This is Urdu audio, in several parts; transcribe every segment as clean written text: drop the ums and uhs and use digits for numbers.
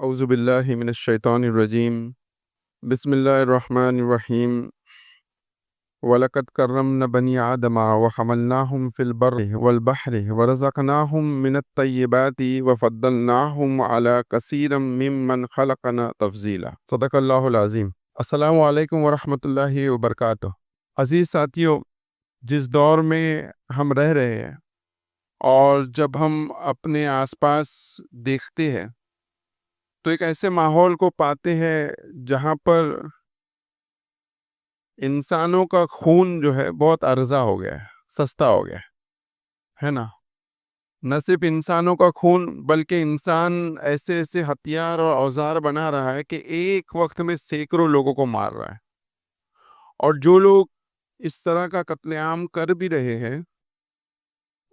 اعوذ باللہ من الشیطان الرجیم بسم اللہ الرحمن الرحیم وَلَقَدْ كَرَّمْنَا بَنِي آدَمَ وَحَمَلْنَاهُمْ فِي الْبَرِّ وَالْبَحْرِ وَرَزَقْنَاهُمْ مِنَ الطَّيِّبَاتِ وَفَضَّلْنَاهُمْ عَلَى كَثِيرٍ مِّمَّنْ خَلَقْنَا تَفْضِيلًا صدق اللہ العظیم۔ السلام علیکم ورحمۃ اللہ وبرکاتہ۔ عزیز ساتھیو، جس دور میں ہم رہ رہے ہیں اور جب ہم اپنے آس پاس دیکھتے ہیں تو ایک ایسے ماحول کو پاتے ہیں جہاں پر انسانوں کا خون جو ہے بہت ارزاں ہو گیا ہے، سستا ہو گیا ہے نا۔ نہ صرف انسانوں کا خون بلکہ انسان ایسے ایسے ہتھیار اور اوزار بنا رہا ہے کہ ایک وقت میں سینکڑوں لوگوں کو مار رہا ہے، اور جو لوگ اس طرح کا قتل عام کر بھی رہے ہیں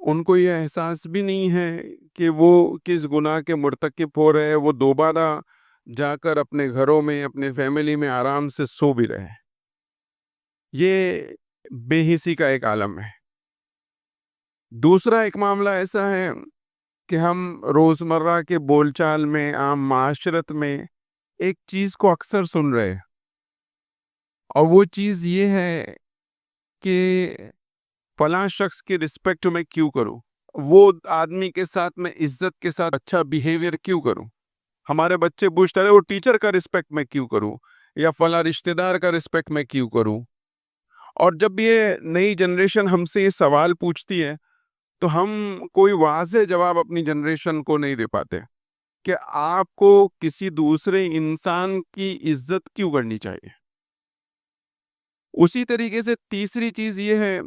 ان کو یہ احساس بھی نہیں ہے کہ وہ کس گناہ کے مرتکب ہو رہے ہیں، وہ دوبارہ جا کر اپنے گھروں میں اپنے فیملی میں آرام سے سو بھی رہے ہیں۔ یہ بے حسی کا ایک عالم ہے۔ دوسرا ایک معاملہ ایسا ہے کہ ہم روزمرہ کے بول چال میں، عام معاشرت میں ایک چیز کو اکثر سن رہے ہیں، اور وہ چیز یہ ہے کہ فلاں شخص کی رسپیکٹ میں کیوں کروں، وہ آدمی کے ساتھ میں عزت کے ساتھ اچھا بیہیویئر کیوں کروں، ہمارے بچے پوچھتے رہے وہ ٹیچر کا رسپیکٹ میں کیوں کروں، یا فلاں رشتہ دار کا رسپیکٹ میں کیوں کروں۔ اور جب یہ نئی جنریشن ہم سے یہ سوال پوچھتی ہے تو ہم کوئی واضح جواب اپنی جنریشن کو نہیں دے پاتے کہ آپ کو کسی دوسرے انسان کی عزت کیوں کرنی چاہیے۔ اسی طریقے سے تیسری چیز یہ ہے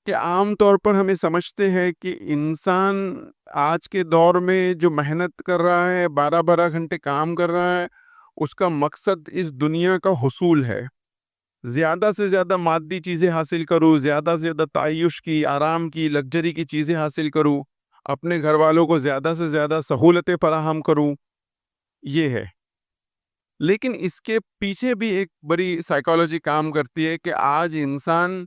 کہ عام طور پر ہمیں سمجھتے ہیں کہ انسان آج کے دور میں جو محنت کر رہا ہے، 12 گھنٹے کام کر رہا ہے، اس کا مقصد اس دنیا کا حصول ہے، زیادہ سے زیادہ مادی چیزیں حاصل کروں، زیادہ سے زیادہ تعیش کی، آرام کی، لگژری کی چیزیں حاصل کروں، اپنے گھر والوں کو زیادہ سے زیادہ سہولتیں فراہم کروں، یہ ہے۔ لیکن اس کے پیچھے بھی ایک بڑی سائیکالوجی کام کرتی ہے کہ آج انسان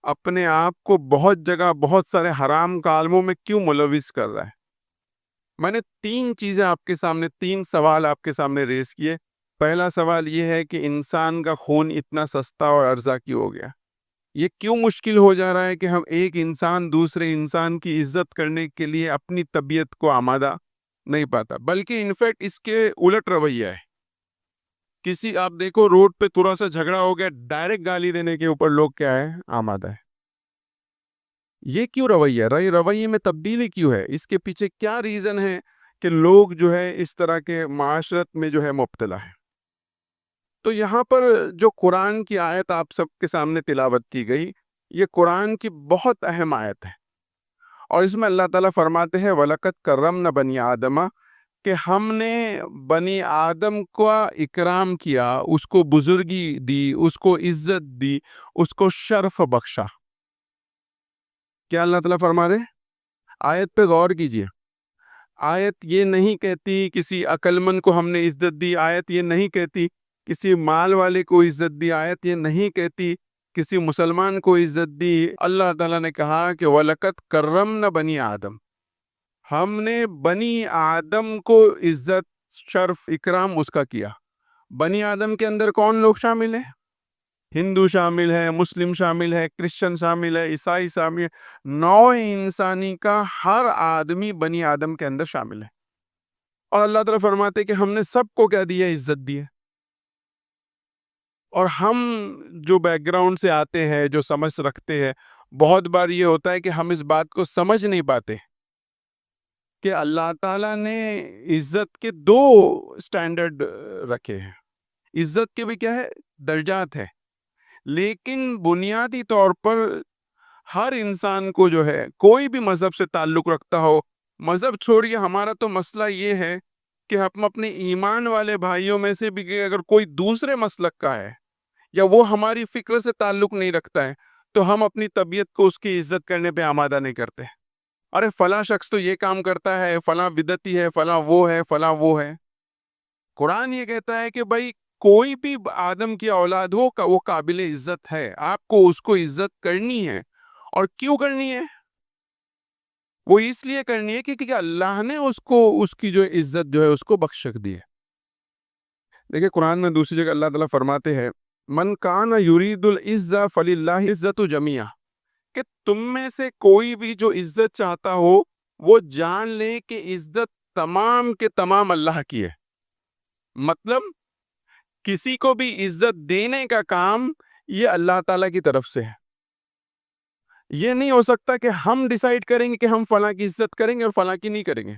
اپنے آپ کو بہت جگہ بہت سارے حرام کاموں میں کیوں ملوث کر رہا ہے۔ میں نے تین سوال آپ کے سامنے ریز کیے۔ پہلا سوال یہ ہے کہ انسان کا خون اتنا سستا اور ارزاں کیوں ہو گیا؟ یہ کیوں مشکل ہو جا رہا ہے کہ ہم ایک انسان دوسرے انسان کی عزت کرنے کے لیے اپنی طبیعت کو آمادہ نہیں پاتا، بلکہ انفیکٹ اس کے الٹ رویہ ہے۔ آپ دیکھو روڈ پہ تھوڑا سا جھگڑا ہو گیا، ڈائریکٹ گالی دینے کے اوپر لوگ کیا ہے، آمادہ ہے۔ یہ کیوں رویہ ہے؟ رویے میں تبدیلی کیوں ہے؟ اس کے پیچھے کیا ریزن ہے کہ لوگ جو ہے اس طرح کے معاشرت میں جو ہے مبتلا ہے؟ تو یہاں پر جو قرآن کی آیت آپ سب کے سامنے تلاوت کی گئی، یہ قرآن کی بہت اہم آیت ہے، اور اس میں اللہ تعالیٰ فرماتے ہیں وَلَقَدْ كَرَّمْنَا بَنِي آدَمَ، کہ ہم نے بنی آدم کا اکرام کیا، اس کو بزرگی دی، اس کو عزت دی، اس کو شرف بخشا۔ کیا اللہ تعالیٰ فرما رہے؟ آیت پہ غور کیجئے۔ آیت یہ نہیں کہتی کسی عقل مند کو ہم نے عزت دی، آیت یہ نہیں کہتی کسی مال والے کو عزت دی، آیت یہ نہیں کہتی کسی مسلمان کو عزت دی۔ اللہ تعالیٰ نے کہا کہ وَلَقَدْ كَرَّمْنَا بَنِي آدَم، ہم نے بنی آدم کو عزت، شرف، اکرام اس کا کیا۔ بنی آدم کے اندر کون لوگ شامل ہیں؟ ہندو شامل ہے، مسلم شامل ہے، کرسچن شامل ہے، عیسائی شامل ہے، نوع انسانی کا ہر آدمی بنی آدم کے اندر شامل ہے۔ اور اللہ تعالیٰ فرماتے کہ ہم نے سب کو کیا دیا؟ عزت دی ہے۔ اور ہم جو بیک گراؤنڈ سے آتے ہیں، جو سمجھ رکھتے ہیں، بہت بار یہ ہوتا ہے کہ ہم اس بات کو سمجھ نہیں پاتے کہ اللہ تعالیٰ نے عزت کے دو سٹینڈرڈ رکھے ہیں۔ عزت کے بھی کیا ہے؟ درجات ہے، لیکن بنیادی طور پر ہر انسان کو جو ہے، کوئی بھی مذہب سے تعلق رکھتا ہو، مذہب چھوڑیے، ہمارا تو مسئلہ یہ ہے کہ ہم اپنے ایمان والے بھائیوں میں سے بھی اگر کوئی دوسرے مسلک کا ہے یا وہ ہماری فکر سے تعلق نہیں رکھتا ہے تو ہم اپنی طبیعت کو اس کی عزت کرنے پہ آمادہ نہیں کرتے۔ ارے فلاں شخص تو یہ کام کرتا ہے، فلاں بدعتی ہے، فلاں وہ ہے، فلاں وہ ہے۔ قرآن یہ کہتا ہے کہ بھائی کوئی بھی آدم کی اولاد ہو وہ قابل عزت ہے، آپ کو اس کو عزت کرنی ہے۔ اور کیوں کرنی ہے؟ وہ اس لیے کرنی ہے کیونکہ اللہ نے اس کو اس کی جو عزت جو ہے اس کو بخش دی ہے۔ دیکھیں قرآن میں دوسری جگہ اللہ تعالیٰ فرماتے ہیں من کان یرید العزہ فللہ عزت جمیعہ، کہ تم میں سے کوئی بھی جو عزت چاہتا ہو وہ جان لے کہ عزت تمام کے تمام اللہ کی ہے۔ مطلب کسی کو بھی عزت دینے کا کام یہ اللہ تعالیٰ کی طرف سے ہے۔ یہ نہیں ہو سکتا کہ ہم ڈیسائیڈ کریں گے کہ ہم فلاں کی عزت کریں گے اور فلاں کی نہیں کریں گے۔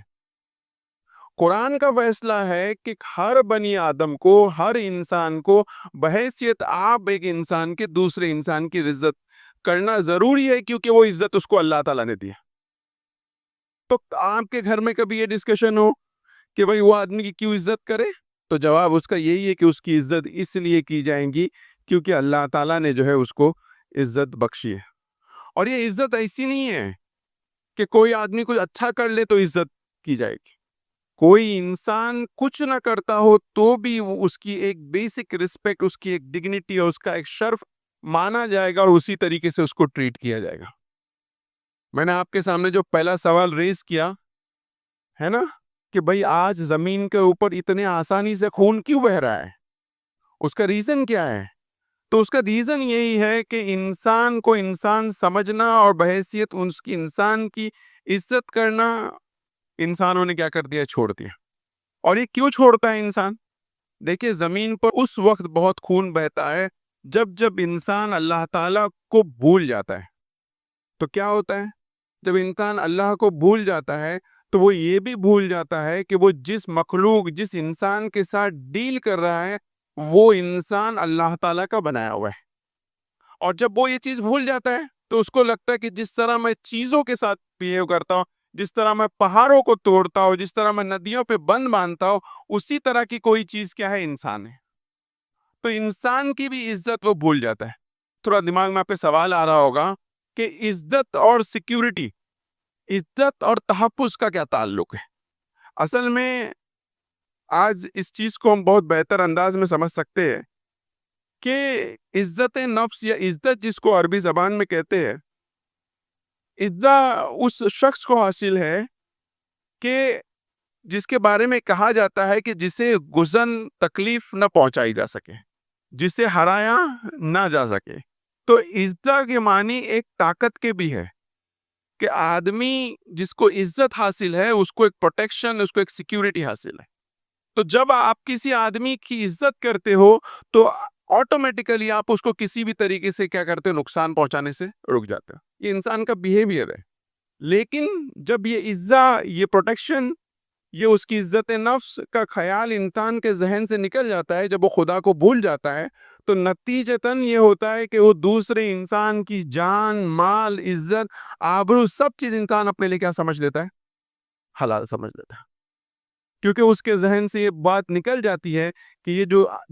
قرآن کا فیصلہ ہے کہ ہر بنی آدم کو، ہر انسان کو بحیثیت آپ ایک انسان کے دوسرے انسان کی عزت کرنا ضروری ہے، کیونکہ وہ عزت اس کو اللہ تعالیٰ نے دی ہے۔ تو آپ کے گھر میں کبھی یہ ڈسکشن ہو کہ بھئی وہ آدمی کی کیوں عزت کرے، تو جواب اس کا یہی ہے کہ اس کی عزت اس لیے کی جائیں گی کیونکہ اللہ تعالیٰ نے جو ہے اس کو عزت بخشی ہے۔ اور یہ عزت ایسی نہیں ہے کہ کوئی آدمی کچھ اچھا کر لے تو عزت کی جائے گی۔ کوئی انسان کچھ نہ کرتا ہو تو بھی اس کی ایک بیسک رسپیکٹ، اس کی ایک ڈگنیٹی اور اس کا ایک شرف مانا جائے گا اور اسی طریقے سے اس کو ٹریٹ کیا جائے گا۔ میں نے آپ کے سامنے جو پہلا سوال ریز کیا ہے نا کہ بھئی آج زمین کے اوپر اتنے آسانی سے خون کیوں بہہ رہا ہے، اس کا ریزن کیا ہے؟ تو اس کا ریزن یہی ہے کہ انسان کو انسان سمجھنا اور بحیثیت اس کی انسان کی عزت کرنا انسانوں نے کیا کر دیا، چھوڑ دیا۔ اور یہ کیوں چھوڑتا ہے انسان؟ دیکھیں زمین پر اس وقت بہت خون بہتا ہے جب انسان اللہ تعالیٰ کو بھول جاتا ہے۔ تو کیا ہوتا ہے جب انسان اللہ کو بھول جاتا ہے تو وہ یہ بھی بھول جاتا ہے کہ وہ جس مخلوق، جس انسان کے ساتھ ڈیل کر رہا ہے وہ انسان اللہ تعالیٰ کا بنایا ہوا ہے۔ اور جب وہ یہ چیز بھول جاتا ہے تو اس کو لگتا ہے کہ جس طرح میں چیزوں کے ساتھ بیہیو کرتا ہوں، جس طرح میں پہاڑوں کو توڑتا ہوں، جس طرح میں ندیوں پہ بند باندھتا ہوں، اسی طرح کی کوئی چیز کیا ہے، انسان ہے۔ تو انسان کی بھی عزت وہ بھول جاتا ہے۔ تھوڑا دماغ میں آپ کے سوال آ رہا ہوگا کہ عزت اور سیکیورٹی، عزت اور تحفظ کا کیا تعلق ہے؟ اصل میں آج اس چیز کو ہم بہت بہتر انداز میں سمجھ سکتے ہیں کہ عزت نفس یا عزت جس کو عربی زبان میں کہتے ہیں، عزت اس شخص کو حاصل ہے کہ جس کے بارے میں کہا جاتا ہے کہ جسے گزن تکلیف نہ پہنچائی جا سکے، جسے ہرایا نہ جا سکے۔ تو عزت کے معنی ایک طاقت کے بھی ہے کہ آدمی جس کو عزت حاصل ہے اس کو ایک پروٹیکشن، اس کو ایک سیکیورٹی حاصل ہے۔ تو جب آپ کسی آدمی کی عزت کرتے ہو تو آٹومیٹیکلی آپ اس کو کسی بھی طریقے سے کیا کرتے ہو، نقصان پہنچانے سے رک جاتے ہو۔ یہ انسان کا بیہیویئر ہے۔ لیکن جب یہ عزت، یہ پروٹیکشن، یہ اس کی عزت نفس کا خیال انسان کے ذہن سے نکل جاتا ہے، جب وہ خدا کو بھول جاتا ہے تو نتیجتاً یہ ہوتا ہے کہ وہ دوسرے انسان کی جان، مال، عزت، آبرو سب چیز انسان اپنے لیے کیا سمجھ لیتا ہے، حلال سمجھ لیتا ہے۔ کیونکہ اس کے ذہن سے یہ بات نکل جاتی ہے کہ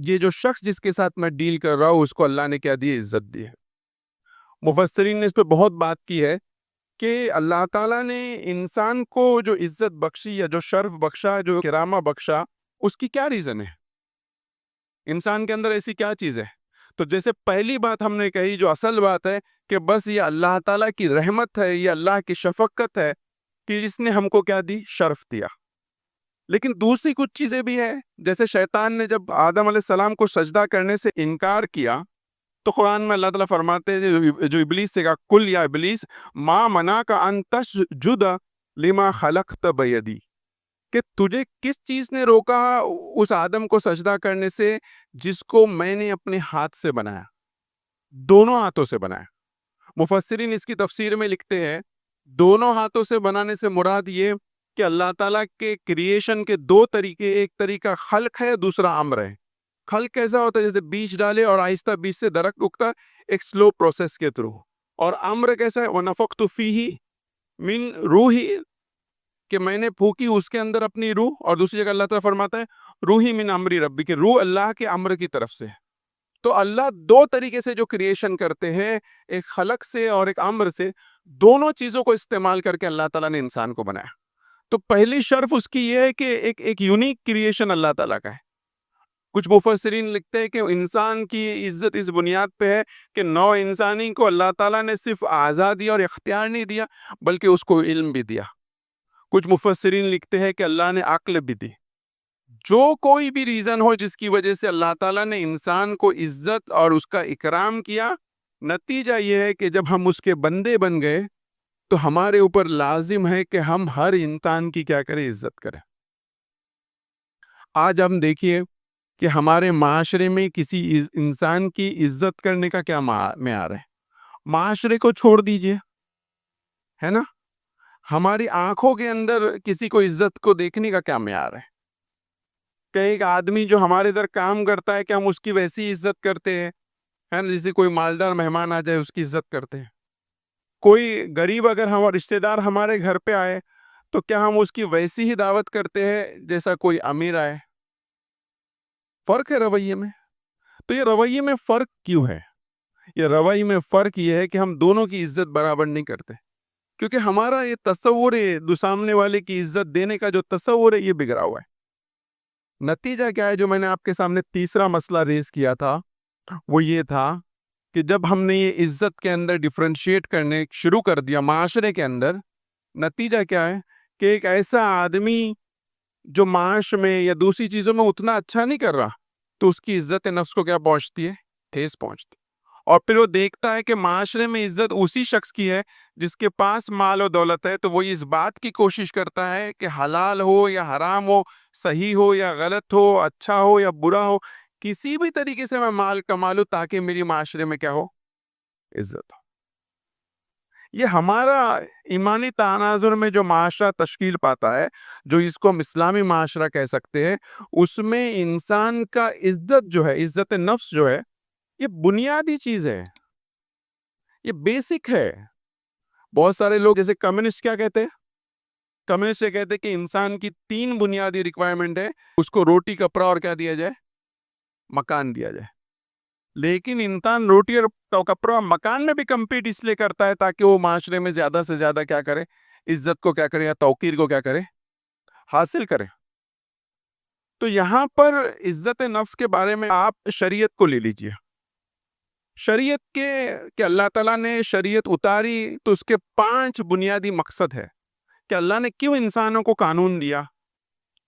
یہ جو شخص جس کے ساتھ میں ڈیل کر رہا ہوں اس کو اللہ نے کیا دی، عزت دی ہے۔ مفسرین نے اس پہ بہت بات کی ہے کہ اللہ تعالیٰ نے انسان کو جو عزت بخشی یا جو شرف بخشا، جو کرامہ بخشا، اس کی کیا ریزن ہے؟ انسان کے اندر ایسی کیا چیز ہے؟ تو جیسے پہلی بات ہم نے کہی، جو اصل بات ہے کہ بس یہ اللہ تعالیٰ کی رحمت ہے، یہ اللہ کی شفقت ہے کہ جس نے ہم کو کیا دی، شرف دیا۔ لیکن دوسری کچھ چیزیں بھی ہیں، جیسے شیطان نے جب آدم علیہ السلام کو سجدہ کرنے سے انکار کیا تو قرآن میں اللہ تعالیٰ فرماتے ہیں، جو ابلیس سے کہا، کل یا ابلیس ما منعک ان تسجد لما خلقت بیدی، کہ تجھے کس چیز نے روکا اس آدم کو سجدہ کرنے سے جس کو میں نے اپنے ہاتھ سے بنایا، دونوں ہاتھوں سے بنایا۔ مفسرین اس کی تفسیر میں لکھتے ہیں دونوں ہاتھوں سے بنانے سے مراد یہ کہ اللہ تعالیٰ کے کریشن کے دو طریقے، ایک طریقہ خلق ہے، دوسرا امر ہے۔ خلق کیسا ہوتا ہے؟ جیسے بیج ڈالے اور آہستہ بیج سے درخت اگتا، ایک سلو پروسیس کے تھرو۔ اور امر کیسا ہے؟ وَنَفَخْتُ فِيهِ مِن رُوحِي، کہ میں نے پھونکی اس کے اندر اپنی روح۔ اور دوسری جگہ اللہ تعالیٰ فرماتا ہے روحی من امری ربی، کہ روح اللہ کے امر کی طرف سے۔ تو اللہ دو طریقے سے جو کریشن کرتے ہیں، ایک خلق سے اور ایک امر سے، دونوں چیزوں کو استعمال کر کے اللہ تعالیٰ نے انسان کو بنایا۔ تو پہلی شرف اس کی یہ ہے کہ ایک یونیک کریشن اللہ تعالیٰ کا ہے۔ کچھ مفسرین لکھتے ہیں کہ انسان کی عزت اس بنیاد پہ ہے کہ نو انسانی کو اللہ تعالیٰ نے صرف آزادی اور اختیار نہیں دیا بلکہ اس کو علم بھی دیا. کچھ مفسرین لکھتے ہیں کہ اللہ نے عقل بھی دی. جو کوئی بھی ریزن ہو جس کی وجہ سے اللہ تعالیٰ نے انسان کو عزت اور اس کا اکرام کیا، نتیجہ یہ ہے کہ جب ہم اس کے بندے بن گئے تو ہمارے اوپر لازم ہے کہ ہم ہر انسان کی کیا کریں، عزت کریں. آج ہم دیکھیے کہ ہمارے معاشرے میں کسی انسان کی عزت کرنے کا کیا معیار ہے. معاشرے کو چھوڑ دیجئے، ہے نا، ہماری آنکھوں کے اندر کسی کو عزت کو دیکھنے کا کیا معیار ہے. کہ ایک آدمی جو ہمارے ادھر کام کرتا ہے کہ ہم اس کی ویسی عزت کرتے ہیں، ہے نا، جیسے کوئی مالدار مہمان آ جائے اس کی عزت کرتے ہیں. کوئی غریب اگر ہمارا رشتہ دار ہمارے گھر پہ آئے تو کیا ہم اس کی ویسی ہی دعوت کرتے ہیں جیسا کوئی امیر آئے؟ فرق ہے رویے میں. تو یہ رویے میں فرق کیوں ہے؟ یہ رویے میں فرق یہ ہے کہ ہم دونوں کی عزت برابر نہیں کرتے، کیونکہ ہمارا یہ تصور ہے سامنے والے کی عزت دینے کا جو تصور ہے یہ بگڑا ہوا ہے. نتیجہ کیا ہے؟ جو میں نے آپ کے سامنے تیسرا مسئلہ ریز کیا تھا وہ یہ تھا کہ جب ہم نے یہ عزت کے اندر ڈیفرینشیٹ کرنے شروع کر دیا معاشرے کے اندر، نتیجہ کیا ہے کہ ایک ایسا آدمی جو معاش میں یا دوسری چیزوں میں اتنا اچھا نہیں کر رہا تو اس کی عزت نفس کو کیا پہنچتی ہے؟ ٹھیس پہنچتی. اور پھر وہ دیکھتا ہے کہ معاشرے میں عزت اسی شخص کی ہے جس کے پاس مال و دولت ہے، تو وہ اس بات کی کوشش کرتا ہے کہ حلال ہو یا حرام ہو، صحیح ہو یا غلط ہو، اچھا ہو یا برا ہو، کسی بھی طریقے سے میں مال کما لوں تاکہ میری معاشرے میں کیا ہو؟ عزت ہو. یہ ہمارا ایمانی تناظر میں جو معاشرہ تشکیل پاتا ہے، جو اس کو ہم اسلامی معاشرہ کہہ سکتے ہیں، اس میں انسان کا عزت جو ہے، عزت نفس جو ہے، یہ بنیادی چیز ہے، یہ بیسک ہے. بہت سارے لوگ جیسے کمیونسٹ کیا کہتے ہیں؟ کمیونسٹ یہ کہتے ہیں کہ انسان کی 3 بنیادی ریکوائرمنٹ ہے، اس کو روٹی، کپڑا اور کیا دیا جائے؟ مکان دیا جائے. لیکن انسان روٹی اور کپڑا اور مکان میں بھی کمپیٹ اس لیے کرتا ہے تاکہ وہ معاشرے میں زیادہ سے زیادہ کیا کرے؟ عزت کو کیا کرے یا توقیر کو کیا کرے؟ حاصل کرے. تو یہاں پر عزت نفس کے بارے میں آپ شریعت کو لے لیجئے. شریعت کے کہ اللہ تعالیٰ نے شریعت اتاری تو اس کے 5 بنیادی مقصد ہے کہ اللہ نے کیوں انسانوں کو قانون دیا.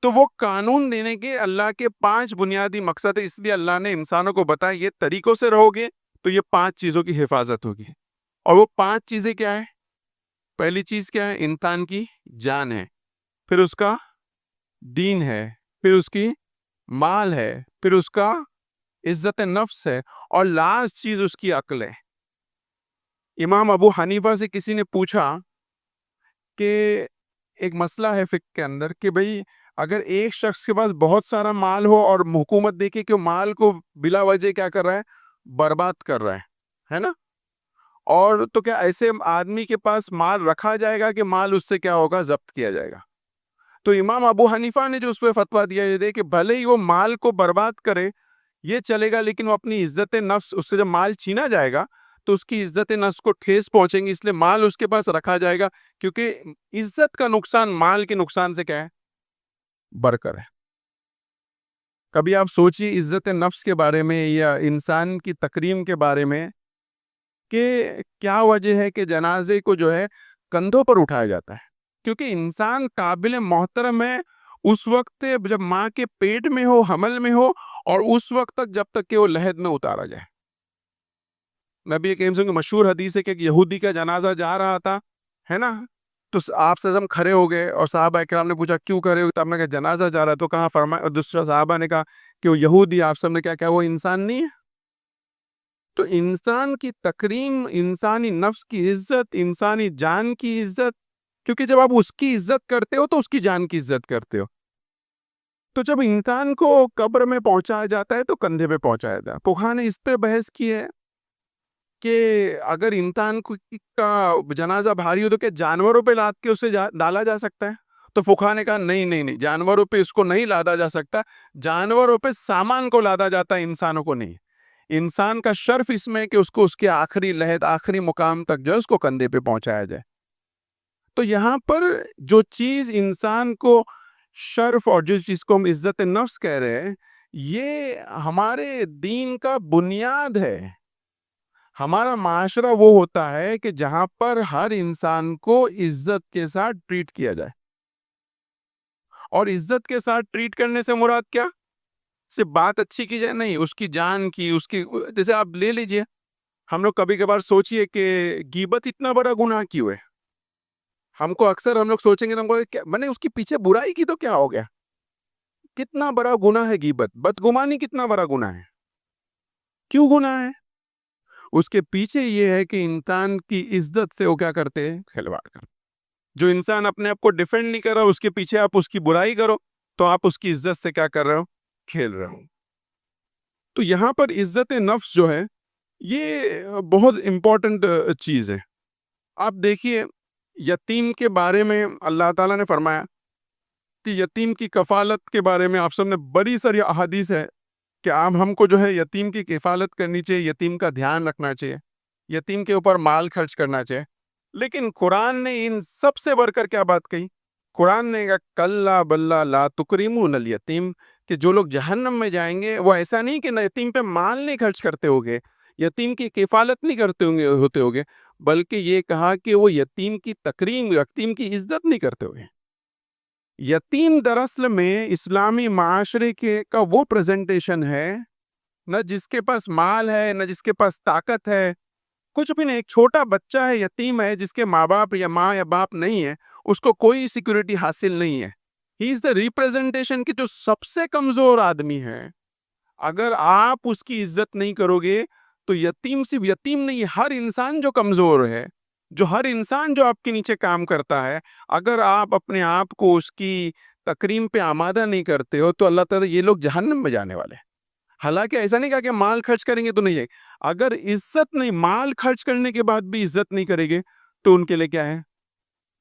تو وہ قانون دینے کے اللہ کے 5 بنیادی مقصد ہے، اس لیے اللہ نے انسانوں کو بتایا یہ طریقوں سے رہو گے تو یہ 5 چیزوں کی حفاظت ہوگی. اور وہ 5 چیزیں کیا ہے؟ پہلی چیز کیا ہے؟ انسان کی جان ہے، پھر اس کا دین ہے، پھر اس کی مال ہے، پھر اس کا عزت نفس ہے، اور لاسٹ چیز اس کی عقل ہے. امام ابو حنیفہ سے کسی نے پوچھا کہ ایک مسئلہ ہے فقہ کے اندر کہ بھئی اگر ایک شخص کے پاس بہت سارا مال ہو اور حکومت دیکھے کہ مال کو بلا وجہ کیا کر رہا ہے؟ برباد کر رہا ہے نا، اور تو کیا ایسے آدمی کے پاس مال رکھا جائے گا کہ مال اس سے کیا ہوگا؟ ضبط کیا جائے گا. تو امام ابو حنیفہ نے جو اس پہ فتویٰ دیا یہ دے کہ بھلے ہی وہ مال کو برباد کرے یہ چلے گا، لیکن وہ اپنی عزت نفس، اس سے جب مال چھینا جائے گا تو اس کی عزت نفس کو ٹھیس پہنچیں گی، اس لیے مال اس کے پاس رکھا جائے گا، کیونکہ عزت کا نقصان مال کے نقصان سے کیا ہے؟ برکر ہے. کبھی آپ سوچیے عزت نفس کے بارے میں یا انسان کی تکریم کے بارے میں کہ کیا وجہ ہے کہ جنازے کو جو ہے کندھوں پر اٹھایا جاتا ہے، کیونکہ انسان قابل محترم ہے اس وقت جب ماں کے پیٹ میں ہو، حمل میں ہو، اور اس وقت تک جب تک کہ وہ لحد میں اتارا جائے. نبی کریم صلی اللہ علیہ وسلم کی مشہور حدیث ہے کہ ایک یہودی کا جنازہ جا رہا تھا، ہے نا، تو آپ سے ہم کھڑے ہو گئے اور صحابہ کرام نے پوچھا کیوں کھڑے ہوئے؟ تو آپ نے کہا جنازہ جا رہا ہے. تو کہاں فرمایا، اور دوسرے صحابہ نے کہا کہ وہ یہودی. آپ سب نے کیا وہ انسان نہیں ہے؟ تو انسان کی تکریم، انسانی نفس کی عزت، انسانی جان کی عزت، کیونکہ جب آپ اس کی عزت کرتے ہو تو اس کی جان کی عزت کرتے ہو. تو جب انسان کو قبر میں پہنچایا جاتا ہے تو کندھے پہ پہنچایا جاتا ہے. فقہا نے اس پہ بحث کی ہے کہ اگر انسان کا جنازہ بھاری ہو تو کیا جانوروں پہ لاد کے اسے ڈالا جا سکتا ہے؟ تو فقہا نے کہا نہیں، جانوروں پہ اس کو نہیں لادا جا سکتا. جانوروں پہ سامان کو لادا جاتا ہے، انسانوں کو نہیں. انسان کا شرف اس میں کہ اس کو اس کے آخری لحد، آخری مقام تک جو ہے اس کو کندھے پہ پہنچایا جائے. تو یہاں پر جو چیز انسان کو شرف اور جس چیز کو ہم عزت نفس کہہ رہے ہیں، یہ ہمارے دین کا بنیاد ہے. ہمارا معاشرہ وہ ہوتا ہے کہ جہاں پر ہر انسان کو عزت کے ساتھ ٹریٹ کیا جائے. اور عزت کے ساتھ ٹریٹ کرنے سے مراد کیا؟ صرف بات اچھی کی جائے نہیں، اس کی جان کی، اس کی، جیسے آپ لے لیجئے، ہم لوگ کبھی کبھار سوچئے کہ غیبت اتنا بڑا گناہ کیوں ہے. ہم لوگ سوچیں گے تو ہم کو میں نے اس کی پیچھے برائی کی تو کیا ہو گیا. کتنا بڑا گناہ ہے غیبت. بدگمانی کتنا بڑا گناہ ہے. کیوں گناہ ہے؟ اس کے پیچھے یہ ہے کہ انسان کی عزت سے وہ کیا کرتے ہیں؟ کھلواڑ کرتے. جو انسان اپنے آپ کو ڈیفینڈ نہیں کر رہا، اس کے پیچھے آپ اس کی برائی کرو تو آپ اس کی عزت سے کیا کر رہے ہو؟ کھیل رہے ہو. تو یہاں پر عزت نفس جو ہے یہ بہت امپورٹنٹ چیز ہے. آپ دیکھیے یتیم کے بارے میں اللہ تعالیٰ نے فرمایا کہ یتیم کی کفالت کے بارے میں آپ سب نے بڑی ساری احادیث ہے کہ آپ ہم کو جو ہے یتیم کی کفالت کرنی چاہیے، یتیم کا دھیان رکھنا چاہیے، یتیم کے اوپر مال خرچ کرنا چاہیے. لیکن قرآن نے ان سب سے بڑھ کر کیا بات کہی؟ قرآن نے کہا کلا بلا لا تکریمون الیتیم، کہ جو لوگ جہنم میں جائیں گے وہ ایسا نہیں کہ یتیم پہ مال نہیں خرچ کرتے ہوگے، یتیم کی کفالت نہیں کرتے ہوتے ہوگے، بلکہ یہ کہا کہ وہ یتیم کی تکریم، یتیم کی عزت نہیں کرتے ہوئے. یتیم دراصل میں اسلامی معاشرے کا وہ پریزنٹیشن ہے، نہ جس کے پاس مال ہے نہ جس کے پاس طاقت ہے، کچھ بھی نہیں. ایک چھوٹا بچہ ہے، یتیم ہے، جس کے ماں باپ یا ماں یا باپ نہیں ہے، اس کو کوئی سیکورٹی حاصل نہیں ہے. ہی از دا ریپریزنٹیشن کہ جو سب سے کمزور آدمی ہے، اگر آپ اس کی عزت نہیں کرو گے تو یتیم صرف یتیم نہیں، ہر انسان جو کمزور ہے، ہر انسان جو آپ کے نیچے کام کرتا ہے، اگر آپ اپنے آپ کو اس کی تکریم پہ آمادہ نہیں کرتے ہو تو اللہ تعالیٰ یہ لوگ جہنم میں جانے والے ہیں. حالانکہ ایسا نہیں کہا کہ مال خرچ کریں گے تو نہیں ہے، اگر عزت نہیں، مال خرچ کرنے کے بعد بھی عزت نہیں کرے گے تو ان کے لیے کیا ہے؟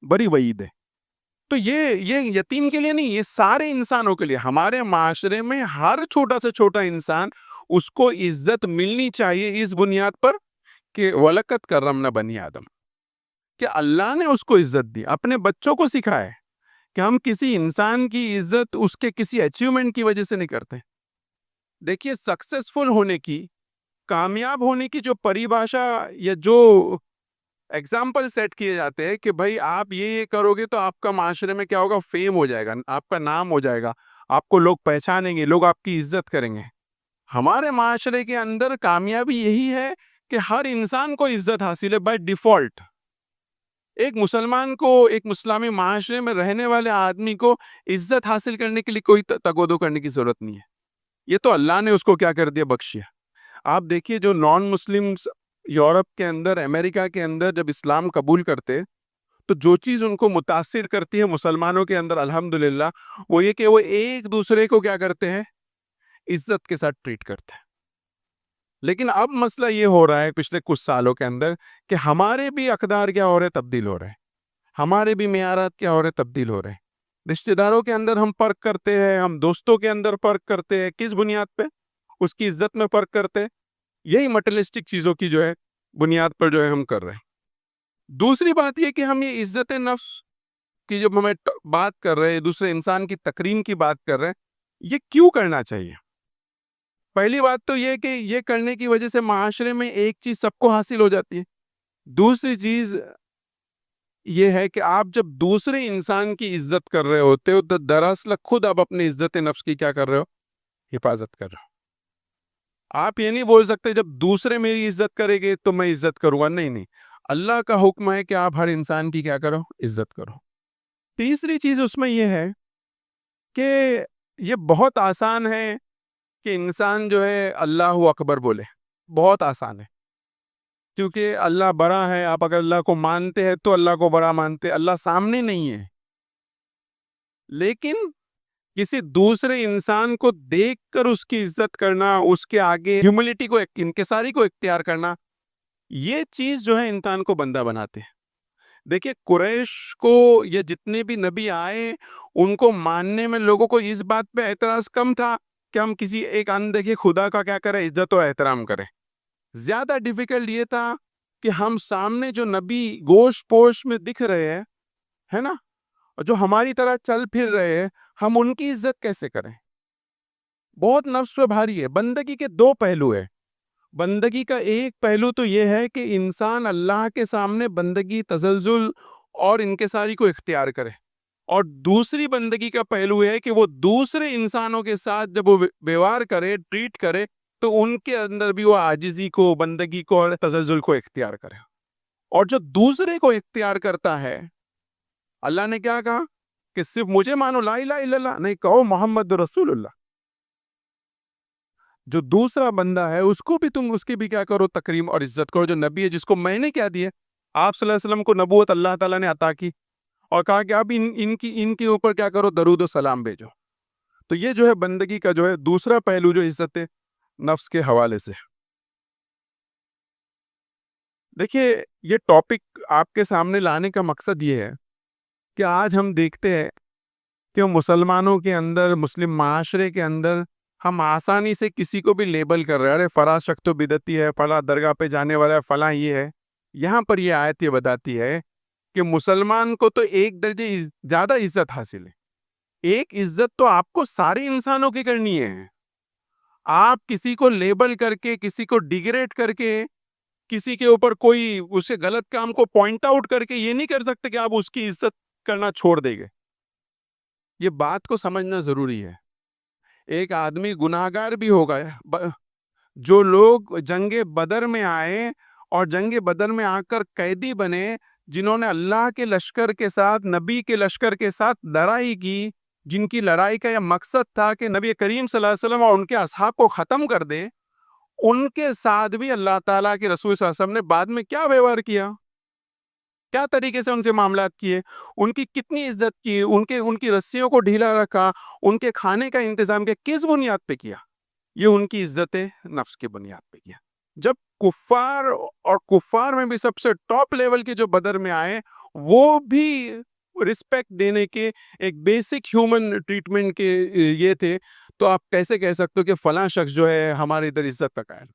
بڑی وعید ہے. تو یہ یتیم کے لیے نہیں، یہ سارے انسانوں کے لیے. ہمارے معاشرے میں ہر چھوٹا سے چھوٹا انسان، اس کو عزت ملنی چاہیے اس بنیاد پر کہ وَلَقَدْ كَرَّمْنَا بَنِي آدم، کہ اللہ نے اس کو عزت دی. اپنے بچوں کو سکھائے کہ ہم کسی انسان کی عزت اس کے کسی اچیومنٹ کی وجہ سے نہیں کرتے. دیکھیے سکسیسفل ہونے کی، کامیاب ہونے کی جو پریبھاشا یا جو ایگزامپل سیٹ کیے جاتے ہیں کہ بھائی آپ یہ کرو گے تو آپ کا معاشرے میں کیا ہوگا؟ فیم ہو جائے گا، آپ کا نام ہو جائے گا، آپ کو لوگ پہچانیں گے، لوگ آپ کی عزت کریں گے. ہمارے معاشرے کے اندر کامیابی یہی ہے کہ ہر انسان کو عزت حاصل ہے بائی ڈیفالٹ. ایک مسلمان کو، ایک اسلامی معاشرے میں رہنے والے آدمی کو عزت حاصل کرنے کے لیے کوئی تگودو کرنے کی ضرورت نہیں ہے. یہ تو اللہ نے اس کو کیا کر دیا؟ بخشیا. آپ دیکھیے جو نان مسلمز یورپ کے اندر، امریکہ کے اندر جب اسلام قبول کرتے تو جو چیز ان کو متاثر کرتی ہے مسلمانوں کے اندر الحمدللہ، وہ یہ کہ وہ ایک دوسرے کو کیا کرتے ہیں؟ عزت کے ساتھ ٹریٹ کرتے ہیں. لیکن اب مسئلہ یہ ہو رہا ہے پچھلے کچھ سالوں کے اندر کہ ہمارے بھی اقدار کیا ہو رہے؟ تبدیل ہو رہے ہیں. ہمارے بھی معیارات کیا ہو رہے؟ تبدیل ہو رہے ہیں. رشتہ داروں کے اندر ہم فرق کرتے ہیں، ہم دوستوں کے اندر فرق کرتے ہیں. کس بنیاد پہ؟ اس کی عزت میں فرق کرتے ہیں. یہی مٹریلسٹک چیزوں کی جو ہے بنیاد پر جو ہے ہم کر رہے ہیں. دوسری بات یہ کہ ہم یہ عزت نفس کی جب ہمیں بات کر رہے ہیں، دوسرے انسان کی تکریم کی بات کر رہے ہیں، یہ کیوں کرنا چاہیے؟ پہلی بات تو یہ کہ یہ کرنے کی وجہ سے معاشرے میں ایک چیز سب کو حاصل ہو جاتی ہے. دوسری چیز یہ ہے کہ آپ جب دوسرے انسان کی عزت کر رہے ہوتے ہو تو دراصل خود آپ اپنی عزت نفس کی کیا کر رہے ہو؟ حفاظت کر رہے ہو. آپ یہ نہیں بول سکتے جب دوسرے میری عزت کرے گے تو میں عزت کروں گا. نہیں، اللہ کا حکم ہے کہ آپ ہر انسان کی کیا کرو؟ عزت کرو. تیسری چیز اس میں یہ ہے کہ یہ بہت آسان ہے کہ انسان جو ہے اللہ اکبر بولے. بہت آسان ہے کیونکہ اللہ بڑا ہے. آپ اگر اللہ کو مانتے ہیں تو اللہ کو بڑا مانتے ہیں، اللہ سامنے نہیں ہے. لیکن کسی دوسرے انسان کو دیکھ کر اس کی عزت کرنا، اس کے آگے ہیوملٹی کو، انکساری کو اختیار کرنا، یہ چیز جو ہے انسان کو بندہ بناتے ہیں. دیکھیے قریش کو یہ جتنے بھی نبی آئے ان کو ماننے میں لوگوں کو اس بات پہ اعتراض کم تھا کہ ہم کسی ایک اندیکھے خدا کا کیا کریں؟ عزت و احترام کریں. زیادہ ڈیفیکلٹ یہ تھا کہ ہم سامنے جو نبی گوشت پوش میں دکھ رہے ہیں، ہے نا، جو ہماری طرح چل پھر رہے ہیں، ہم ان کی عزت کیسے کریں؟ بہت نفس پہ بھاری ہے. بندگی کے دو پہلو ہیں. بندگی کا ایک پہلو تو یہ ہے کہ انسان اللہ کے سامنے بندگی، تزلزل اور انکساری کو اختیار کرے، اور دوسری بندگی کا پہلو ہے کہ وہ دوسرے انسانوں کے ساتھ جب وہ ویوہار کرے، ٹریٹ کرے، تو ان کے اندر بھی وہ عاجزی کو، بندگی کو اور تزلزل کو اختیار کرے. اور جو دوسرے کو اختیار کرتا ہے، اللہ نے کیا کہا کہ صرف مجھے مانو، لا الہ الا اللہ نہیں، کہو محمد رسول اللہ. جو دوسرا بندہ ہے اس کو بھی تم اس کی بھی کیا کرو، تکریم اور عزت کرو. جو نبی ہے، جس کو میں نے کیا دیا، آپ صلی اللہ علیہ وسلم کو نبوت اللہ تعالیٰ نے عطا کی، اور کہا کہ اب ان کے اوپر کیا کرو، درود و سلام بھیجو. تو یہ جو ہے بندگی کا جو ہے دوسرا پہلو، جو عزت نفس کے حوالے سے. دیکھیے، یہ ٹاپک آپ کے سامنے لانے کا مقصد یہ ہے کہ آج ہم دیکھتے ہیں کہ مسلمانوں کے اندر، مسلم معاشرے کے اندر، ہم آسانی سے کسی کو بھی لیبل کر رہے ہیں. ارے فلاں شخص تو بدعتی ہے، فلاں درگاہ پہ جانے والا ہے، فلاں یہ ہے. یہاں پر یہ آیت یہ بتاتی ہے کہ مسلمان کو تو ایک درجے زیادہ عزت حاصل ہے. ایک عزت تو آپ کو سارے انسانوں کی کرنی ہے. آپ کسی کو لیبل کر کے، کسی کو ڈیگریڈ کر کے، کسی کے اوپر کوئی اسے غلط کام کو پوائنٹ آؤٹ کر کے یہ نہیں کر سکتے کہ آپ اس کی عزت کرنا چھوڑ دیں گے. یہ بات کو سمجھنا ضروری ہے. ایک آدمی گناہگار بھی ہوگا. جو لوگ جنگ بدر میں آئے اور جنگ بدر میں آ کر قیدی بنے، جنہوں نے اللہ کے لشکر کے ساتھ، نبی کے لشکر کے ساتھ لڑائی کی، جن کی لڑائی کا یہ مقصد تھا کہ نبی کریم صلی اللہ علیہ وسلم اور ان کے اصحاب کو ختم کر دے، ان کے ساتھ بھی اللہ تعالیٰ کے رسول صلی اللہ علیہ وسلم نے بعد میں کیا ویوہار کیا، کیا طریقے سے ان سے معاملات کیے، ان کی کتنی عزت کی، ان کی رسیوں کو ڈھیلا رکھا، ان کے کھانے کا انتظام کیا، کس بنیاد پہ کیا؟ یہ ان کی عزت نفس کی بنیاد پہ کیا. جب کفار میں بھی سب سے ٹاپ لیول کے جو بدر میں آئے، وہ بھی رسپیکٹ دینے کے، ایک بیسک ہیومن ٹریٹمنٹ کے یہ تھے. تو آپ کیسے کہہ سکتے ہو کہ فلاں شخص جو ہے ہمارے ادھر عزت کا قائل؟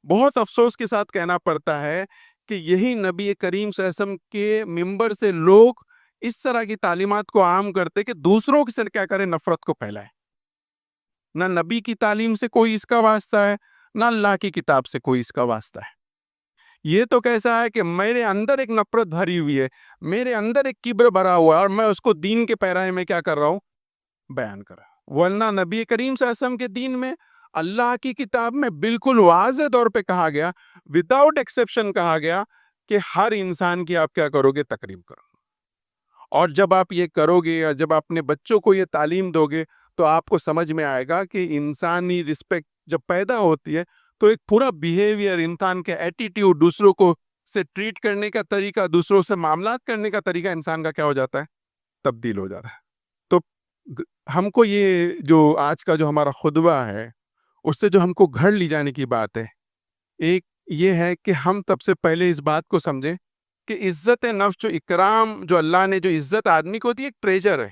بہت افسوس کے ساتھ کہنا پڑتا ہے کہ یہی نبی کریم صلی اللہ علیہ وسلم کے ممبر سے لوگ اس طرح کی تعلیمات کو عام کرتے کہ دوسروں کے ساتھ کیا کریں، نفرت کو پھیلائے. نہ نبی کی تعلیم سے کوئی اس کا واسطہ ہے، نہ اللہ کی کتاب سے کوئی اس کا واسطہ ہے. یہ تو کیسا ہے کہ میرے اندر ایک نفرت بھری ہوئی ہے، میرے اندر ایک کبر بھرا ہوا ہے، اور میں اس کو دین کے پیرائے میں کیا کر رہا ہوں، بیان کر رہا ہوں. ورنہ نبی کریم صلی اللہ علیہ وسلم کے دین میں، اللہ کی کتاب میں بالکل واضح طور پہ کہا گیا، وداؤٹ ایکسیپشن کہا گیا کہ ہر انسان کی آپ کیا کرو گے، تکریم کرو. اور جب آپ یہ کرو گے، یا جب اپنے بچوں کو یہ تعلیم دو گے، تو آپ کو سمجھ میں آئے گا کہ انسانی رسپیکٹ جب پیدا ہوتی ہے، تو ایک پورا بیہیویئر، انسان کے ایٹیٹیوڈ، دوسروں کو سے ٹریٹ کرنے کا طریقہ، دوسروں سے معاملات کرنے کا طریقہ انسان کا کیا ہو جاتا ہے، تبدیل ہو جاتا ہے. تو ہم کو یہ جو آج کا جو ہمارا خطبہ ہے، اس سے جو ہم کو گھر لے جانے کی بات ہے، ایک یہ ہے کہ ہم سب سے پہلے اس بات کو سمجھیں کہ عزت نفس، جو اکرام، جو اللہ نے جو عزت آدمی کو دی، ایک ٹریجر ہے،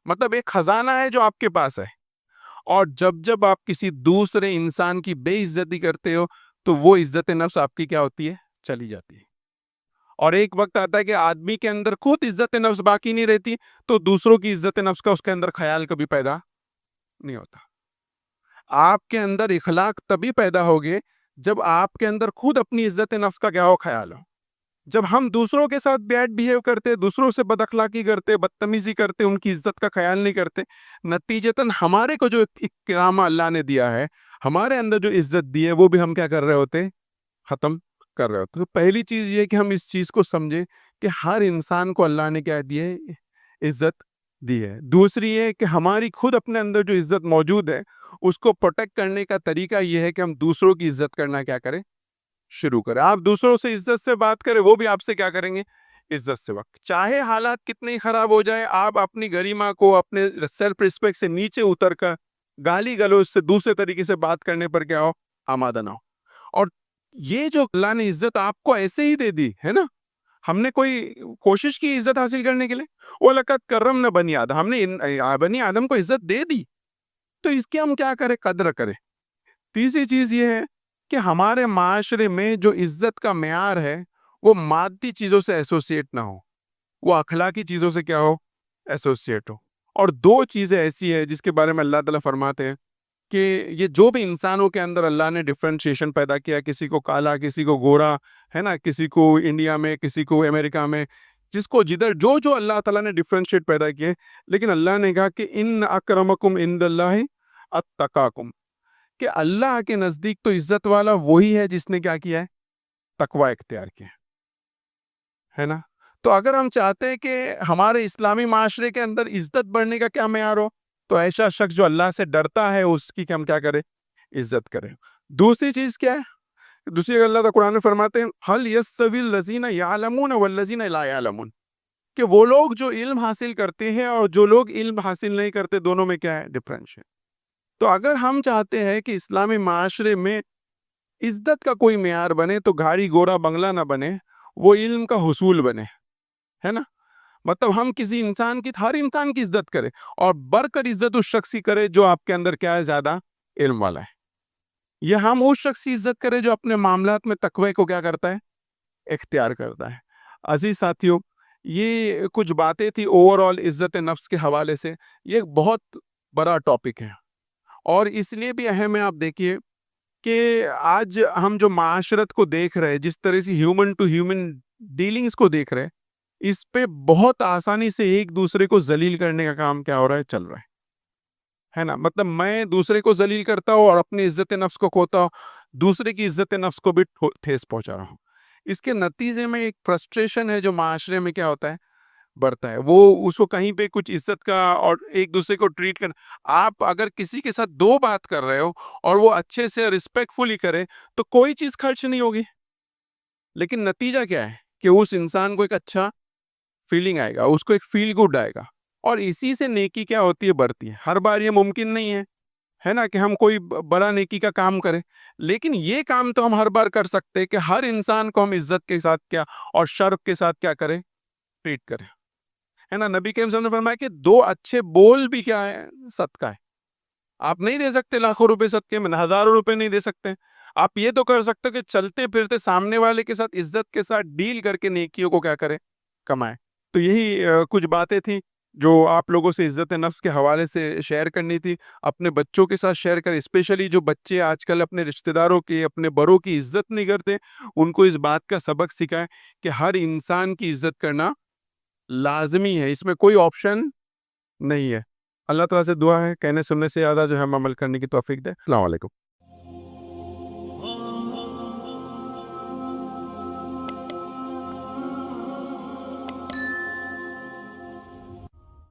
مطلب ایک خزانہ ہے جو آپ کے پاس ہے. اور جب آپ کسی دوسرے انسان کی بے عزتی کرتے ہو، تو وہ عزت نفس آپ کی کیا ہوتی ہے، چلی جاتی ہے. اور ایک وقت آتا ہے کہ آدمی کے اندر خود عزت نفس باقی نہیں رہتی، تو دوسروں کی عزت نفس کا اس کے اندر خیال کبھی پیدا نہیں ہوتا. آپ کے اندر اخلاق تبھی پیدا ہوگے جب آپ کے اندر خود اپنی عزت نفس کا کیا ہو، خیال ہو. جب ہم دوسروں کے ساتھ بیڈ بیہیو کرتے، دوسروں سے بد اخلاقی کرتے، بدتمیزی کرتے، ان کی عزت کا خیال نہیں کرتے، نتیجتاً ہمارے کو جو اکرام اللہ نے دیا ہے، ہمارے اندر جو عزت دی ہے، وہ بھی ہم کیا کر رہے ہوتے، ختم کر رہے ہوتے. تو پہلی چیز یہ کہ ہم اس چیز کو سمجھیں کہ ہر انسان کو اللہ نے کیا دی ہے، عزت دی ہے. دوسری یہ کہ ہماری خود اپنے اندر جو عزت موجود ہے، اس کو پروٹیکٹ کرنے کا طریقہ یہ ہے کہ ہم دوسروں کی عزت کرنا کیا کریں، شروع کریں. آپ دوسروں سے عزت سے بات کریں، وہ بھی آپ سے کیا کریں گے، عزت سے وقت. چاہے حالات کتنے ہی خراب ہو جائے، آپ اپنی گریما کو، اپنے سیلف ریسپیکٹ سے نیچے اتر کر گالی گلوچ سے، دوسرے طریقے سے بات کرنے پر کیا ہو، آمادہ نہ ہو. اور یہ جو اللہ نے عزت آپ کو ایسے ہی دے دی ہے نا، ہم نے کوئی کوشش کی عزت حاصل کرنے کے لیے، وہ لقد کرمنا بنی آدم، ہم نے بنی آدم کو عزت دے دی، تو اس کی ہم کیا کریں، قدر کریں. تیسری چیز یہ ہے کہ ہمارے معاشرے میں جو عزت کا معیار ہے، وہ مادی چیزوں سے ایسوسیٹ نہ ہو، وہ اخلاقی چیزوں سے کیا ہو، ایسوسیٹ ہو. اور دو چیزیں ایسی ہیں جس کے بارے میں اللہ تعالیٰ فرماتے ہیں کہ یہ جو بھی انسانوں کے اندر اللہ نے ڈفرینشیشن پیدا کیا، کسی کو کالا، کسی کو گورا، ہے نا، کسی کو انڈیا میں، کسی کو امریکہ میں، جس کو جدھر جو اللہ تعالیٰ نے ڈفرینشیٹ پیدا کیے، لیکن اللہ نے کہا کہ ان اکرمکم عند اللہ اتقاکم، کہ اللہ کے نزدیک تو عزت والا وہی ہے جس نے کیا کیا ہے، تقوی اختیار کیا ہے نا۔ تو اگر ہم چاہتے ہیں کہ ہمارے اسلامی معاشرے کے اندر عزت بڑھنے کا کیا معیار ہو، تو ایسا شخص جو اللہ سے ڈرتا ہے اس کی ہم کیا کریں، عزت کریں۔ دوسری چیز کیا ہے، دوسری اللہ تعالیٰ قرآن میں فرماتے ہیں حل یستوی الذین یعلمون والذین لا یعلمون، کہ وہ لوگ جو علم حاصل کرتے ہیں اور جو لوگ علم حاصل نہیں کرتے، دونوں میں کیا ہے، ڈفرینس ہے۔ تو اگر ہم چاہتے ہیں کہ اسلامی معاشرے میں عزت کا کوئی معیار بنے، تو گاڑی گھوڑا بنگلہ نہ بنے، وہ علم کا حصول بنے، ہے نا۔ مطلب ہم کسی انسان کی، ہر انسان کی عزت کرے، اور بڑھ کر عزت اس شخص کی کرے جو آپ کے اندر کیا ہے، زیادہ علم والا ہے۔ یہ ہم اس شخص کی عزت کرے جو اپنے معاملات میں تقوی کو کیا کرتا ہے، اختیار کرتا ہے۔ عزیز ساتھیوں، یہ کچھ باتیں تھی اوور آل عزت نفس کے حوالے سے۔ یہ ایک بہت بڑا ٹاپک ہے، اور اس لیے بھی اہم ہے۔ آپ دیکھیے کہ آج ہم جو معاشرت کو دیکھ رہے ہیں، جس طرح سے ہیومن ٹو ہیومن ڈیلنگز کو دیکھ رہے ہیں، اس پہ بہت آسانی سے ایک دوسرے کو ذلیل کرنے کا کام کیا ہو رہا ہے، چل رہا ہے نا۔ مطلب میں دوسرے کو ذلیل کرتا ہوں اور اپنی عزت نفس کو کھوتا ہوں، دوسرے کی عزت نفس کو بھی ٹھیس پہنچا رہا ہوں۔ اس کے نتیجے میں ایک فرسٹریشن ہے جو معاشرے میں کیا ہوتا ہے، بڑھتا ہے۔ وہ اس کو کہیں پہ کچھ عزت کا اور ایک دوسرے کو ٹریٹ کر، آپ اگر کسی کے ساتھ دو بات کر رہے ہو اور وہ اچھے سے رسپیکٹ فلی کرے تو کوئی چیز خرچ نہیں ہوگی، لیکن نتیجہ کیا ہے کہ اس انسان کو ایک اچھا فیلنگ آئے گا، اس کو ایک فیل گڈ آئے گا، اور اسی سے نیکی کیا ہوتی ہے، بڑھتی ہے۔ ہر بار یہ ممکن نہیں ہے نا کہ ہم کوئی بڑا نیکی کا کام کریں، لیکن یہ کام تو ہم ہر بار کر سکتے کہ ہر انسان کو ہم عزت کے ساتھ کیا اور شرف کے ساتھ کیا کریں، ٹریٹ کریں، ہے نا۔ نبی کریم صلی اللہ علیہ وسلم نے فرمایا کہ دو اچھے بول بھی کیا ہے، صدقہ ہے۔ آپ نہیں دے سکتے لاکھوں روپے صدقے میں، ہزاروں روپے نہیں دے سکتے، آپ یہ تو کر سکتے کہ چلتے پھرتے سامنے والے کے ساتھ عزت کے ساتھ ڈیل کر کے نیکیوں کو کیا کرے، کمائے۔ تو یہی کچھ باتیں تھیں جو آپ لوگوں سے عزت نفس کے حوالے سے شیئر کرنی تھی۔ اپنے بچوں کے ساتھ شیئر کریں، اسپیشلی جو بچے آج کل اپنے رشتہ داروں کی، اپنے بڑوں کی عزت نہیں کرتے، ان کو اس بات کا سبق سکھائیں کہ ہر انسان کی عزت کرنا لازمی ہے، اس میں کوئی آپشن نہیں ہے۔ اللہ تعالیٰ سے دعا ہے کہنے سننے سے زیادہ جو ہے ہم عمل کرنے کی توفیق دے۔ السلام علیکم۔